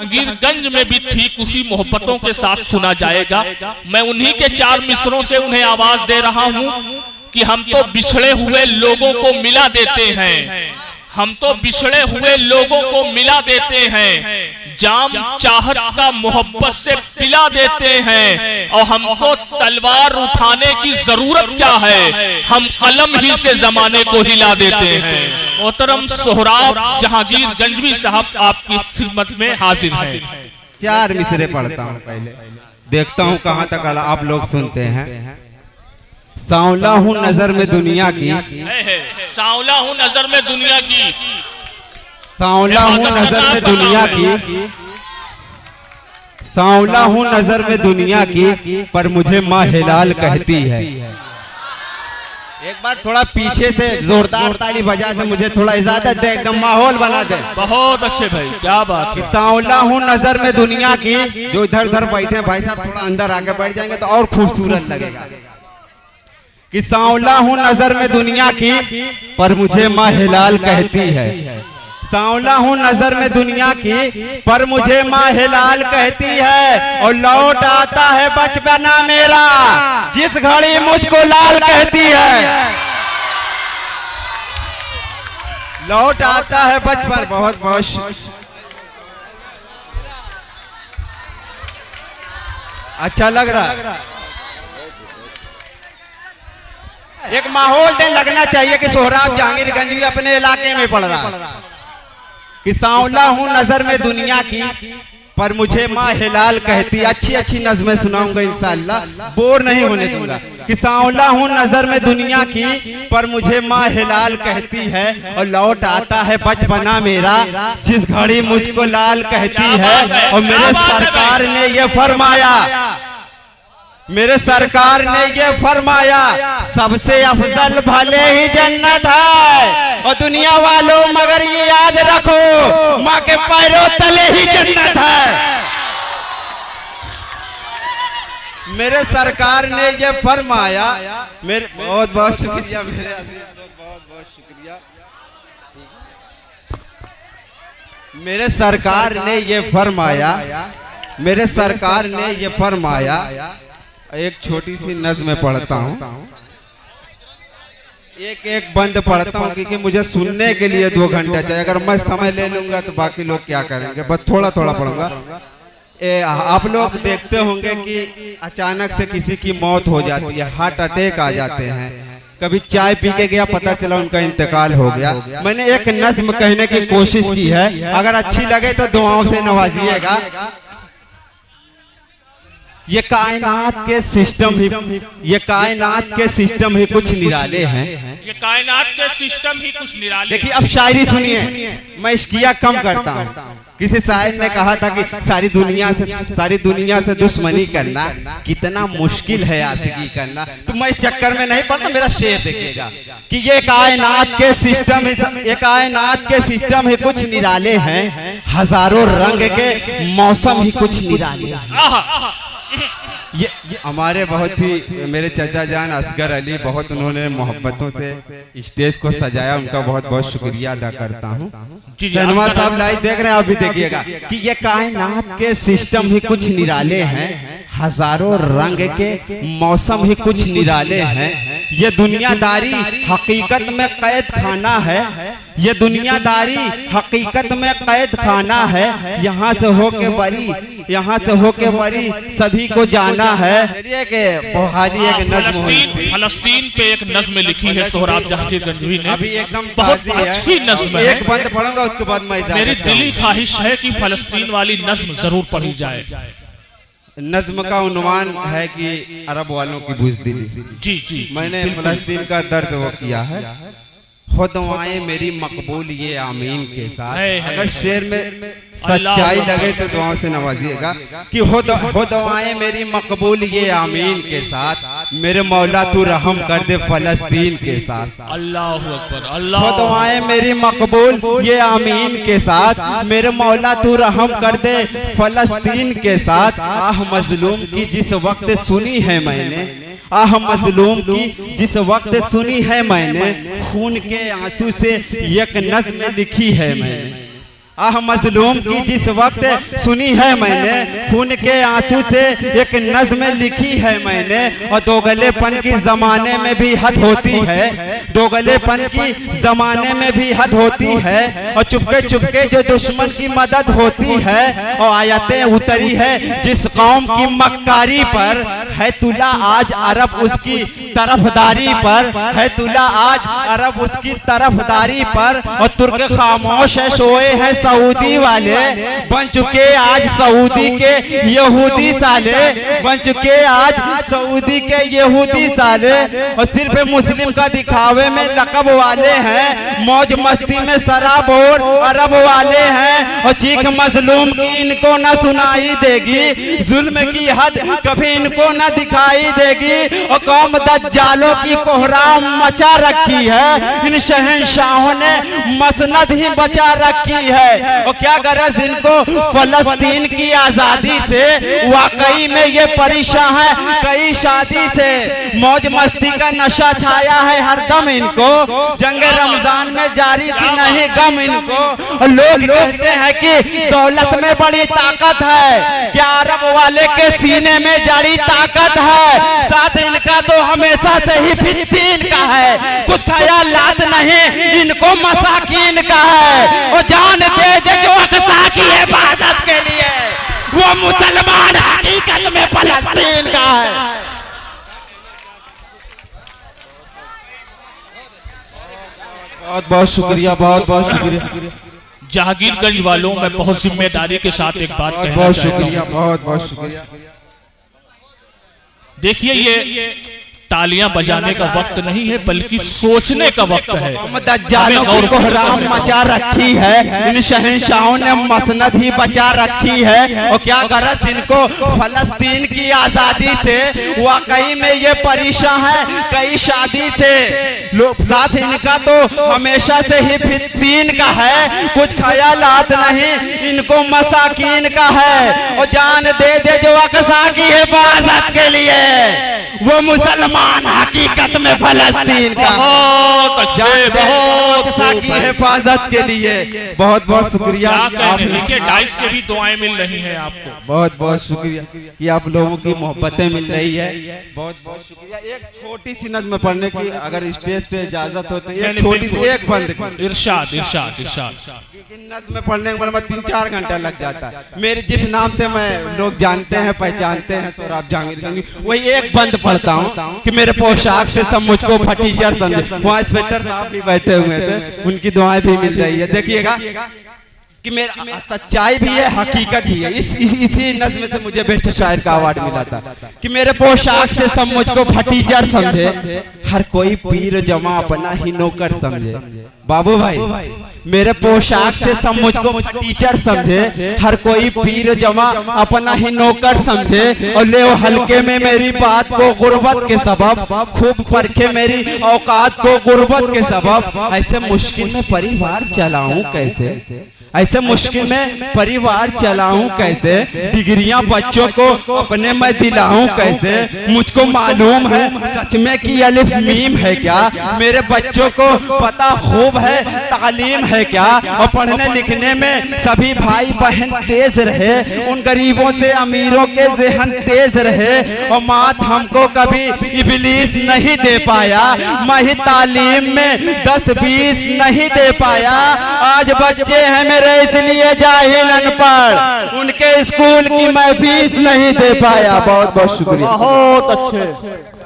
जहांगीरगंज में भी ठीक उसी मोहब्बतों के साथ सुना जाएगा। मैं उन्हीं के 4 मिसरों से उन्हें आवाज दे रहा हूं कि हम तो बिछड़े हुए लोगों को मिला देते हैं, हम तो बिछड़े हुए लोगों को मिला देते हैं, जाम चाहत का मोहब्बत से पिला देते हैं, और हमको तलवार उठाने की जरूरत क्या है, हम कलम ही से जमाने को हिला देते हैं। मोहतरम सोहराब जहांगीरगंजवी साहब आपकी खिदमत में हाजिर है। 4 मिसरे पढ़ता हूँ, पहले देखता हूँ कहाँ तक आप लोग सुनते हैं। सांवला हूँ नजर में दुनिया की, सांवला हूँ नजर में दुनिया की, सांवला हूँ नजर में दुनिया की, सांवला हूँ नजर में दुनिया की, पर मुझे माँ हिलाल कहती है। एक बार थोड़ा पीछे से जोरदार ताली बजा दे, मुझे थोड़ा इजाजत दे, एकदम माहौल बना दे। बहुत अच्छे भाई, क्या बात है। सांवला हूँ नजर में दुनिया की, जो इधर उधर बैठे हैं भाई साहब थोड़ा अंदर आके बैठ जाएंगे तो और खूबसूरत लगेगा। कि सांवला हूँ नजर में दुनिया की, पर मुझे माँ हिलाल कहती है। सांवला हूँ नजर में दुनिया की, पर मुझे माँ हिलाल कहती है, और लौट आता है बचपना मेरा, जिस घड़ी मुझको लाल कहती है। लौट आता है बचपन। बहुत बहुत अच्छा लग रहा है। एक माहौल देन लगना चाहिए कि सोहराब जहांगीरगंज भी अपने इलाके में पड़ रहा है। कि सांवला हूँ नजर में दुनिया की, पर मुझे माँ हिलाल कहती। अच्छी अच्छी नज़्में सुनाऊंगा इंशाअल्लाह, बोर नहीं होने दूंगा। कि सांवला हूँ नजर में दुनिया की, पर मुझे माँ हिलाल कहती है, और लौट आता है बचपना मेरा, जिस घड़ी मुझको लाल कहती है। और मेरे सरकार ने ये फरमाया, मेरे सरकार ने ये फरमाया, सबसे अफजल भले ही जन्नत है, और दुनिया वालों मगर ये याद रखो, माँ के पैरों तले ही जन्नत है। मेरे सरकार ने ये फरमाया। मेरे बहुत बहुत शुक्रिया, मेरे बहुत बहुत शुक्रिया। मेरे सरकार ने ये फरमाया, मेरे सरकार ने ये फरमाया। एक छोटी सी नज़्म पढ़ता हूँ, एक एक बंद पढ़ता हूँ, क्योंकि मुझे सुनने के लिए 2 घंटा चाहिए। अगर मैं समय ले लूंगा तो बाकी लोग क्या करेंगे। बस थोड़ा थोड़ा पढ़ूंगा। आप लोग देखते होंगे कि अचानक से किसी की मौत हो जाती है, हार्ट अटैक आ जाते हैं। कभी चाय पी के गया, पता चला उनका इंतकाल हो गया। मैंने एक नज़्म कहने की कोशिश की है, अगर अच्छी लगे तो दुआओं से नवाजिएगा। ये कायनात के सिस्टम ही, ये कायनात के सिस्टम ही कुछ निराले हैं। ये कायनात के सिस्टम ही कुछ निराले। देखिए अब शायरी सुनिए, मैं इश्किया कम करता हूँ। किसी शायर ने कहा था कि सारी दुनिया से दुश्मनी करना कितना मुश्किल है, आशिकी करना। तो मैं इस चक्कर में नहीं पढ़ता, मेरा शेर देखिएगा। कि ये कायनात के सिस्टम ही, ये कायनात के सिस्टम ही कुछ निराले हैं, हजारों रंग के मौसम ही कुछ निराले। ये हमारे बहुत ही मेरे चाचा जान असगर अली, बहुत उन्होंने मोहब्बतों से स्टेज को सजाया, उनका बहुत बहुत शुक्रिया अदा करता हूँ। शहनवा साहब लाइव देख रहे हैं, आप भी देखिएगा। कि ये कायनात के सिस्टम ही कुछ निराले हैं, हजारों रंग के मौसम ही कुछ निराले हैं। ये दुनियादारी हकीकत में कैद खाना है, ये दुनियादारी हकीकत में कैद खाना है। यहाँ से होके बरी, यहाँ से होके बरी सभी को जाना है। फलस्तीन पे एक नज़्म लिखी है सोहराब जहांगीरगंजवी ने, अभी एकदम बहुत अच्छी नज़्म है। एक बंद पढ़ूंगा, उसके बाद मैं मेरी दिली ख्वाहिश है कि फलस्तीन वाली नज़्म जरूर पढ़ी जाए। नज़्म का उन्वान है कि अरब वालों की बुज़दिली। जी जी, मैंने फलस्तीन का दर्द वो किया है। हो दुआएं मेरी मकबूल ये आमीन के साथ। अगर शेर में सच्चाई लगे तो दुआओं से नवाजिएगा। कि हो दुआएं मेरी मकबूल ये आमीन के साथ, मेरे मौला तू रहम कर दे फलस्तीन के साथ। अल्लाह अकबर, अल्लाह। हो दुआएं मेरी मकबूल ये आमीन के साथ, मेरे मौला तू रहम कर दे फलस्तीन के साथ। आह मजलूम की जिस वक्त सुनी है मैंने, आह मजलूम की जिस वक्त सुनी है मैंने, खून के आंसू से एक नज़्म लिखी है मैंने। आह मजलूम की जिस वक्त सुनी है मैंने, खून के आंसू से एक नज़्म लिखी है मैंने। और दोगलेपन की जमाने में भी हद होती है, दोगलेपन की जमाने में भी हद होती है। और चुपके चुपके जो दुश्मन की मदद होती है। और आयतें उतरी है जिस कौम की मक्कारी पर, है तुला आज अरब उसकी तरफदारी पर, है तुला आज अरब उसकी तरफदारी पर। और तुर्क खामोश है, सोए हैं सऊदी वाले, बन चुके आज सऊदी के यहूदी साले, बन चुके आज सऊदी के यहूदी साले। और सिर्फ मुस्लिम का दिखावे में लकब वाले हैं, मौज मस्ती में शराब और अरब वाले हैं। और चीख मजलूम की इनको न सुनाई देगी, जुल्म की हद कभी इनको न दिखाई देगी। और कौम दज्जालों की कोहराम मचा रखी है, इन शहंशाहों ने मसनद ही बचा रखी है। और क्या गरज इनको फलस्तीन की आजादी से, वाकई में ये परेशान है कई शादी से। मौज मस्ती का नशा छाया है हर दम इनको, जंग रमजान में जारी थी नहीं गम इनको। और लोग कहते हैं कि दौलत में बड़ी ताकत है, क्या अरब वाले के सीने में जड़ी ताकत है? साथ इनका तो हमेशा से ही फित्तीन का है, कुछ ख्यालात नहीं इनको मसाकीन का है। और जान दे दे जो अक़सा की हिफाजत के लिए, वो मुसलमान हकीकत में फलस्तीन का है। बहुत बहुत शुक्रिया, बहुत बहुत शुक्रिया। जहांगीरगंज वालों, मैं बहुत जिम्मेदारी के साथ एक बात कहना चाहता हूं। बहुत शुक्रिया, बहुत बहुत शुक्रिया। देखिए, ये तालियां बजाने का वक्त नहीं है, बल्कि सोचने का वक्त है। दज्जालों की कोहराम मचा रखी है, इन शहंशाहों ने मसनद ही बचा रखी है। और क्या गरज इनको फलस्तीन की आजादी से, वाकई में ये परेशान है कई शादी से। लोग साथ इनका तो हमेशा से ही फित्तीन का है, कुछ ख्यालात नहीं इनको मसाकीन का है। और जान दे दे जो अक़सा की हिफाजत के लिए, वो मुसलमान हकीकत में फलस्तीन का। बहुत अच्छे, बहुत की हिफाजत के लिए बहुत बहुत शुक्रिया। देखिए, डाइस से भी दुआएं मिल रही हैं आपको। बहुत बहुत शुक्रिया कि आप लोगों की मोहब्बतें मिल रही है। बहुत बहुत शुक्रिया। एक छोटी सी नज़्म पढ़ने की अगर स्टेज से इजाजत हो तो एक छोटी सी, एक बंद इरशाद इरशाद इरशाद। नज़्म पढ़ने के बाद 3-4 घंटा लग जाता है। मेरे जिस नाम से मैं लोग जानते हैं पहचानते हैं सोहराब जहांगीरगंज, वही एक बंद पढ़ता हूँ कि मेरे पोशाक से सब मुझको फटीचर समझे। वहाँ इंस्पेक्टर साहब भी बैठे हुए थे, उनकी दुआएं भी मिल रही है। देखिएगा कि मेरा सच्चाई भी है, हकीकत ही है। इसी नज़्म से मुझे बेस्ट शायर का अवार्ड मिला था कि मेरे पोशाक से सब मुझको फटीचर समझे, हर कोई पीर जमा अपना ही नौकर समझे। बाबू भाई, मेरे पोशाक से सब मुझको फटीचर समझे, हर कोई पीर जमा अपना ही नौकर समझे। और ले हल्के में मेरी बात को गुर्बत के सबब, खूब परखे मेरी औकात को गुर्बत के सबब। ऐसे मुश्किल में परिवार चलाऊं कैसे, ऐसे मुश्किल में परिवार चलाऊं कैसे, डिग्रियां बच्चों को अपने में दिलाऊं कैसे। मुझको मालूम है सच में कि अलिफ मीम है क्या, मेरे बच्चों को पता खूब है तालीम है क्या। और पढ़ने लिखने में सभी भाई बहन तेज रहे, उन गरीबों से अमीरों के ज़हन तेज रहे। और मात हमको कभी इबलीस नहीं दे पाया, मैं ही तालीम में 10-20 नहीं दे पाया। आज बच्चे हैं मेरे इसलिए जाहिल अनपढ़, उनके स्कूल की मैं फीस नहीं दे पाया। बहुत बहुत शुक्रिया। बहुत अच्छे।